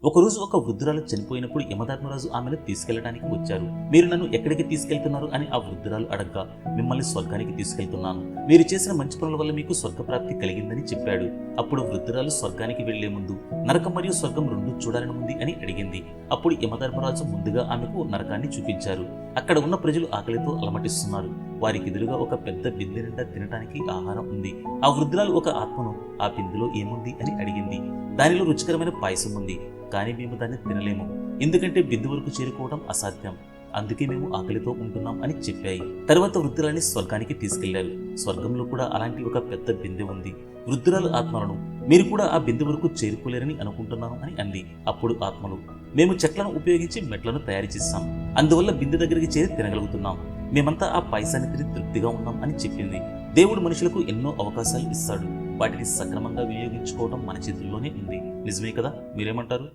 ఒకరోజు ఒక వృద్ధురాలు చనిపోయినప్పుడు యమధర్మరాజు ఆమెను తీసుకెళ్లడానికి వచ్చారు. మీరు నన్ను ఎక్కడికి తీసుకెళ్తున్నారు అని ఆ వృద్ధురాలు అడగ్గా, మిమ్మల్ని స్వర్గానికి తీసుకెళ్తున్నాను, మీరు చేసిన మంచి పనుల వల్ల మీకు స్వర్గప్రాప్తి కలిగిందని చెప్పాడు. అప్పుడు వృద్ధురాలు స్వర్గానికి వెళ్లే ముందు నరకం మరియు స్వర్గం రెండు చూడాలని ఉంది అని అడిగింది. అప్పుడు యమధర్మరాజు ముందుగా ఆమెకు నరకాన్ని చూపించారు. అక్కడ ఉన్న ప్రజలు ఆకలితో అలమటిస్తున్నారు. వారికి ఎదురుగా ఒక పెద్ద బిందె నిండా తినడానికి ఆహారం ఉంది. ఆ వృద్ధురాలు ఒక ఆత్మను ఆ బిందెలో ఏముంది అని అడిగింది. దానిలో రుచికరమైన పాయసం ఉంది, కానీ మేము దాన్ని తినలేము, ఎందుకంటే బిందె వరకు చేరుకోవడం అసాధ్యం, అందుకే మేము ఆకలితో ఉంటున్నాం అని చెప్పాయి. తర్వాత వృద్ధురాలిని స్వర్గానికి తీసుకెళ్లారు. స్వర్గంలో కూడా అలాంటి ఒక పెద్ద బిందె ఉంది. వృద్ధురాలు ఆత్మలను, మీరు కూడా ఆ బిందె వరకు చేరుకోలేరని అనుకుంటున్నాను అని అంది. అప్పుడు ఆత్మలు, మేము చెట్లను ఉపయోగించి మెట్లను తయారు చేశాం, అందువల్ల బిందె దగ్గరికి చేరి తినగలుగుతున్నాం, మేమంతా ఆ పాయసాన్ని తిని తృప్తిగా ఉన్నాం అని చెప్పింది. దేవుడు మనుషులకు ఎన్నో అవకాశాలు ఇస్తాడు, వాటిని సక్రమంగా వినియోగించుకోవడం మన చేతుల్లోనే ఉంది. నిజమే కదా? మీరేమంటారు?